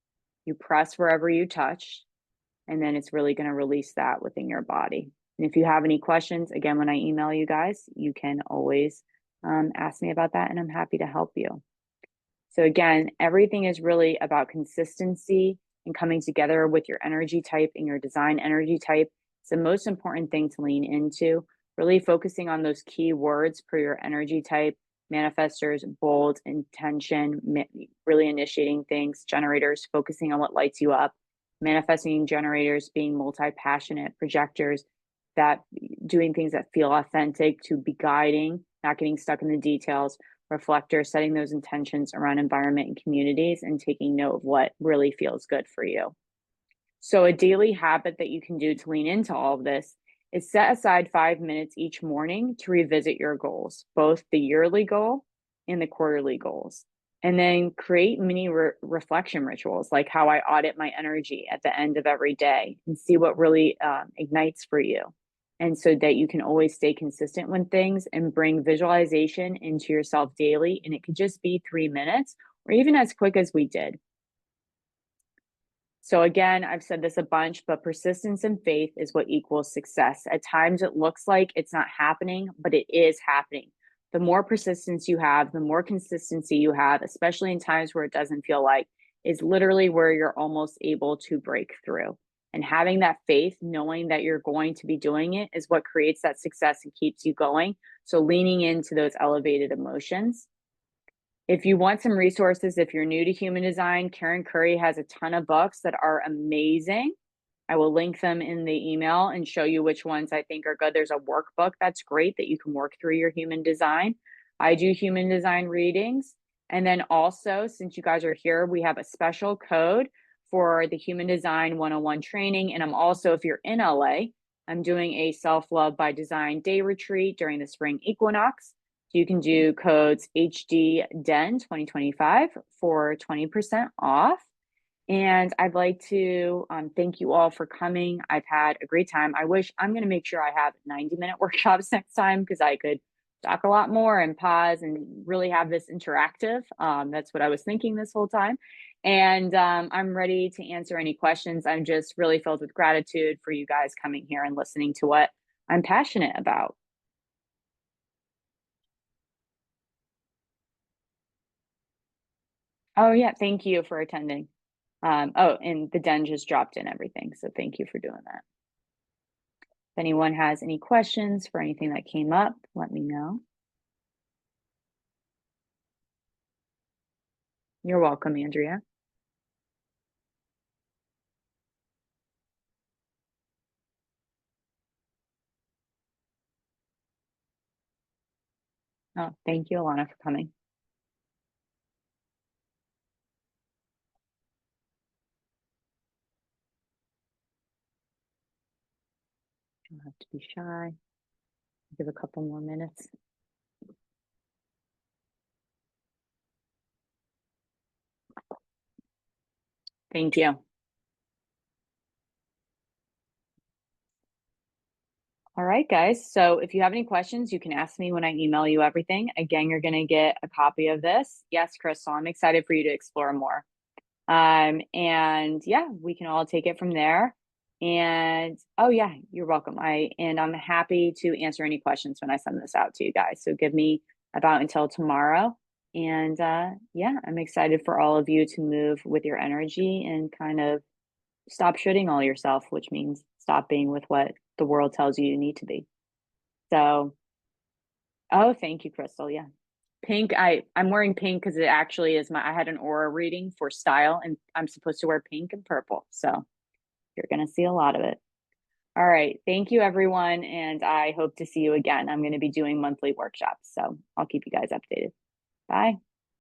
you press wherever you touch, and then it's really going to release that within your body. And if you have any questions, again, when I email you guys, you can always ask me about that, and I'm happy to help you. So again, everything is really about consistency and coming together with your energy type and your design energy type. It's the most important thing to lean into, really focusing on those key words per your energy type: manifestors, bold, intention, really initiating things; generators, focusing on what lights you up; manifesting generators being multi-passionate; projectors, that doing things that feel authentic, to be guiding, not getting stuck in the details; reflector, setting those intentions around environment and communities and taking note of what really feels good for you. So a daily habit that you can do to lean into all of this is set aside 5 minutes each morning to revisit your goals, both the yearly goal and the quarterly goals. And then create mini reflection rituals, like how I audit my energy at the end of every day and see what really ignites for you. And so that you can always stay consistent with things and bring visualization into yourself daily. And it could just be 3 minutes or even as quick as we did. So again, I've said this a bunch, but persistence and faith is what equals success. At times it looks like it's not happening, but it is happening. the more persistence you have, the more consistency you have, especially in times where it doesn't feel like, is literally where you're almost able to break through. And having that faith, knowing that you're going to be doing it, is what creates that success and keeps you going. So leaning into those elevated emotions. If you want some resources, if you're new to human design, Karen Curry has a ton of books that are amazing. I will link them in the email and show you which ones I think are good. There's a workbook that's great that you can work through your human design. I do human design readings. And then also, since you guys are here, we have a special code for the Human Design 101 training. And I'm also, if you're in LA, I'm doing a Self Love by Design day retreat during the spring equinox. So you can do codes HDDEN 2025 for 20% off. And I'd like to thank you all for coming. I've had a great time. I'm going to make sure I have 90-minute workshops next time because I could talk a lot more and pause and really have this interactive. That's what I was thinking this whole time. And I'm ready to answer any questions. I'm just really filled with gratitude for you guys coming here and listening to what I'm passionate about. Oh, yeah. Thank you for attending. Oh, and the den just dropped in everything. So thank you for doing that. If anyone has any questions for anything that came up, let me know. You're welcome, Andrea. Oh, thank you, Alana, for coming. You don't have to be shy. Give a couple more minutes. Thank you. All right, guys. So if you have any questions, you can ask me when I email you everything. Again, you're going to get a copy of this. Yes, Crystal, I'm excited for you to explore more. And yeah, we can all take it from there. And oh yeah, you're welcome. I'm happy to answer any questions when I send this out to you guys. So give me about until tomorrow. And yeah, I'm excited for all of you to move with your energy and kind of stop shooting all yourself, which means stop being with what the world tells you you need to be. So, oh, thank you, Crystal. Yeah. Pink, I'm wearing pink because it actually is I had an aura reading for style and I'm supposed to wear pink and purple. So you're going to see a lot of it. All right. Thank you, everyone. And I hope to see you again. I'm going to be doing monthly workshops. So I'll keep you guys updated. Bye.